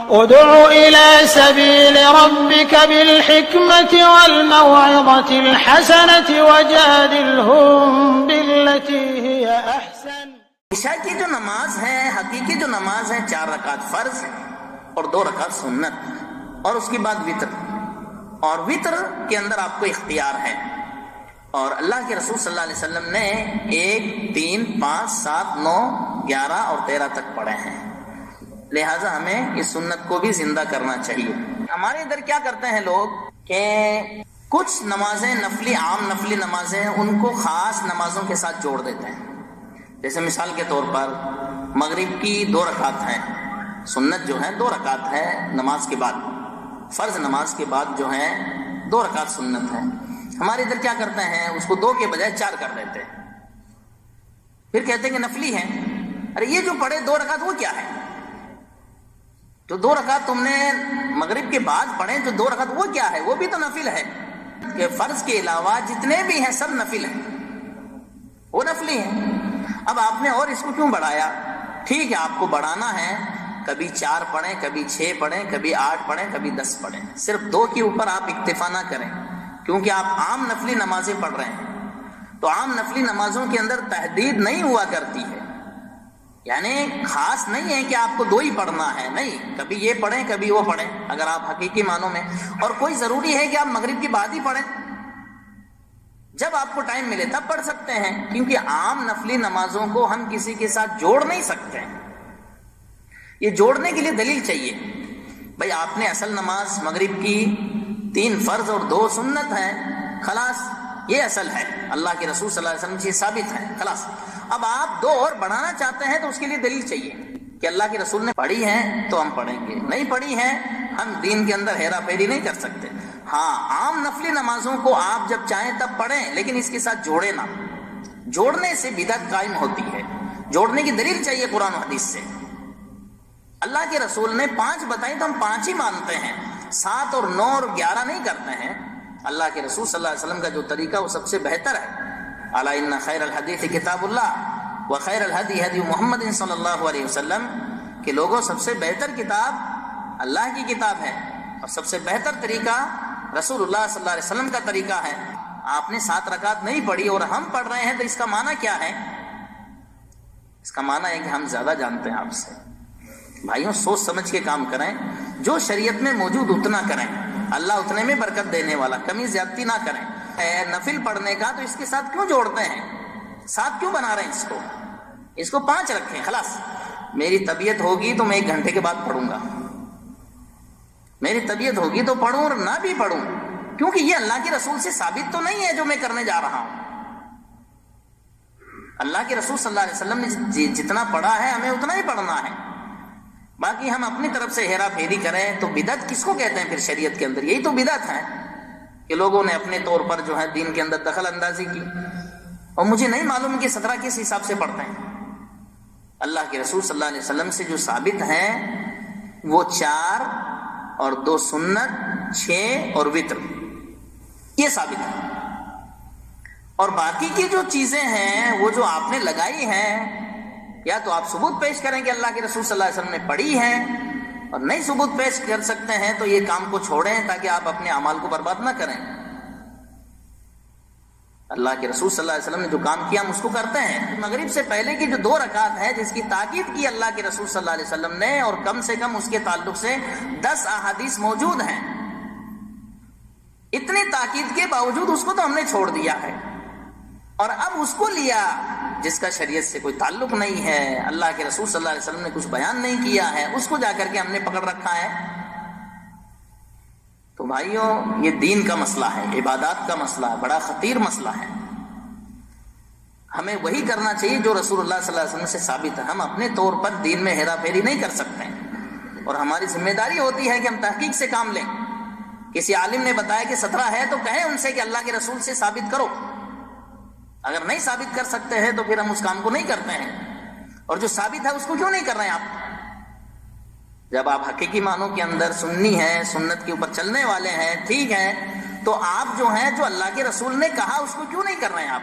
ادع إلى سبيل ربك بالحكمة والموعظة الحسنة وجادلهم بالتي هي أحسن. عشاء کی جو نماز ہے، حقیقی جو نماز ہے، 4 رکعت فرض اور 2 رکعت سنت، اور اس کے بعد وتر. اور وتر کے اندر آپ کو اختیار ہے، اور اللہ کے رسول صلی اللہ علیہ وسلم نے 1 3 5 7 9 11 اور 13 تک پڑھے ہیں. لہٰذا ہمیں اس سنت کو بھی زندہ کرنا چاہیے. ہمارے ادھر کیا کرتے ہیں لوگ کہ کچھ نمازیں نفلی، عام نفلی نمازیں، ان کو خاص نمازوں کے ساتھ جوڑ دیتے ہیں. جیسے مثال کے طور پر مغرب کی 2 رکعت ہیں، سنت جو ہے 2 رکعت ہے نماز کے بعد، فرض نماز کے بعد جو ہے 2 رکعت سنت ہے. ہمارے ادھر کیا کرتے ہیں، اس کو 2 کے بجائے 4 کر دیتے ہیں، پھر کہتے ہیں کہ نفلی ہیں. ارے یہ جو پڑھے 2 رکعت وہ کیا ہے؟ جو 2 رکعت تم نے مغرب کے بعد پڑھے، جو 2 رکعت وہ کیا ہے؟ وہ بھی تو نفل ہے. کہ فرض کے علاوہ جتنے بھی ہیں سب نفل ہیں، وہ نفلی ہیں. اب آپ نے اور اس کو کیوں بڑھایا؟ ٹھیک ہے، آپ کو بڑھانا ہے، کبھی 4 پڑھیں، کبھی 6 پڑھیں، کبھی 8 پڑھیں، کبھی 10 پڑھیں. صرف 2 کے اوپر آپ اکتفا نہ کریں، کیونکہ آپ عام نفلی نمازیں پڑھ رہے ہیں. تو عام نفلی نمازوں کے اندر تحدید نہیں ہوا کرتی ہے، یعنی خاص نہیں ہے کہ آپ کو 2 ہی پڑھنا ہے، نہیں، کبھی یہ پڑھیں کبھی وہ پڑھیں اگر آپ حقیقی معنوں میں. اور کوئی ضروری ہے کہ آپ مغرب کے بعد ہی پڑھیں؟ جب آپ کو ٹائم ملے تب پڑھ سکتے ہیں، کیونکہ عام نفلی نمازوں کو ہم کسی کے ساتھ جوڑ نہیں سکتے. یہ جوڑنے کے لیے دلیل چاہیے. بھائی آپ نے اصل نماز مغرب کی 3 فرض اور 2 سنت ہیں، خلاص یہ اصل ہے، اللہ کے رسول صلی اللہ علیہ وسلم سے ثابت ہے، خلاص. اب آپ 2 اور بڑھانا چاہتے ہیں تو اس کے لیے دلیل چاہیے کہ اللہ کے رسول نے پڑھی ہیں تو ہم پڑھیں گے، نہیں پڑھی ہیں ہم دین کے اندر ہیرا پھیری نہیں کر سکتے. ہاں، عام نفلی نمازوں کو آپ جب چاہیں تب پڑھیں، لیکن اس کے ساتھ جوڑے نہ. جوڑنے سے بدعت قائم ہوتی ہے. جوڑنے کی دلیل چاہیے قرآن و حدیث سے. اللہ کے رسول نے 5 بتائی تو ہم 5 ہی مانتے ہیں، 7 اور 9 اور 11 نہیں کرتے ہیں. اللہ کے رسول صلی اللہ علیہ وسلم کا جو طریقہ وہ سب سے بہتر ہے. الا ان خیر الحدیث کتاب اللہ وخیر الہدی ہدی محمد صلی اللہ علیہ وسلم، کہ لوگوں سب سے بہتر کتاب اللہ کی کتاب ہے، اور سب سے بہتر طریقہ رسول اللہ صلی اللہ علیہ وسلم کا طریقہ ہے. آپ نے 7 رکعت نہیں پڑھی اور ہم پڑھ رہے ہیں، تو اس کا معنی کیا ہے؟ اس کا معنی ہے کہ ہم زیادہ جانتے ہیں آپ سے. بھائیوں، سوچ سمجھ کے کام کریں، جو شریعت میں موجود اتنا کریں، اللہ اتنے میں برکت دینے والا، کمی زیادتی نہ کریں. نفل پڑھنے کا تو اس کے ساتھ کیوں جوڑتے ہیں؟ 7 کیوں بنا رہے ہیں؟ اس کو 5 رکھیں، خلاص. میری طبیعت ہوگی تو میں 1 گھنٹے کے بعد پڑھوں گا، میری طبیعت ہوگی تو پڑھوں اور نہ بھی پڑھوں، کیونکہ یہ اللہ کے رسول سے ثابت تو نہیں ہے جو میں کرنے جا رہا ہوں. اللہ کے رسول صلی اللہ علیہ وسلم نے جتنا پڑھا ہے ہمیں اتنا ہی پڑھنا ہے. باقی ہم اپنی طرف سے ہیرا پھیری کریں تو بدعت کس کو کہتے ہیں پھر شریعت کے اندر؟ یہی تو بدعت ہے کہ لوگوں نے اپنے طور پر جو ہے دین کے اندر دخل اندازی کی، اور مجھے نہیں معلوم کہ 17 کس حساب سے پڑھتے ہیں. اللہ کے رسول صلی اللہ علیہ وسلم سے جو ثابت ہیں وہ 4 اور 2 سنت، 6 اور وتر، یہ ثابت ہے. اور باقی کی جو چیزیں ہیں وہ جو آپ نے لگائی ہیں، یا تو آپ ثبوت پیش کریں کہ اللہ کے رسول صلی اللہ علیہ وسلم نے پڑھی ہیں، اور نہیں ثبوت پیش کر سکتے ہیں تو یہ کام کو چھوڑیں تاکہ آپ اپنے اعمال کو برباد نہ کریں. اللہ کے رسول صلی اللہ علیہ وسلم نے جو کام کیا ہم اس کو کرتے ہیں. مغرب سے پہلے کی جو 2 رکعت ہے جس کی تاکید کی اللہ کے رسول صلی اللہ علیہ وسلم نے، اور کم سے کم اس کے تعلق سے 10 احادیث موجود ہیں، اتنی تاکید کے باوجود اس کو تو ہم نے چھوڑ دیا ہے، اور اب اس کو لیا جس کا شریعت سے کوئی تعلق نہیں ہے، اللہ کے رسول صلی اللہ علیہ وسلم نے کچھ بیان نہیں کیا ہے، اس کو جا کر کے ہم نے پکڑ رکھا ہے. تو بھائیوں، یہ دین کا مسئلہ ہے، عبادات کا مسئلہ ہے، بڑا خطیر مسئلہ ہے. ہمیں وہی کرنا چاہیے جو رسول اللہ صلی اللہ علیہ وسلم سے ثابت ہے. ہم اپنے طور پر دین میں ہیرا پھیری نہیں کر سکتے، اور ہماری ذمہ داری ہوتی ہے کہ ہم تحقیق سے کام لیں. کسی عالم نے بتایا کہ 17 ہے تو کہیں ان سے کہ اللہ کے رسول سے ثابت کرو. اگر نہیں ثابت کر سکتے ہیں تو پھر ہم اس کام کو نہیں کرتے ہیں. اور جو ثابت ہے اس کو کیوں نہیں کر رہے ہیں آپ؟ جب آپ حقیقی معنوں کے اندر سنی ہیں، سنت کے اوپر چلنے والے ہیں، ٹھیک ہے، تو آپ جو ہیں جو اللہ کے رسول نے کہا اس کو کیوں نہیں کر رہے ہیں آپ؟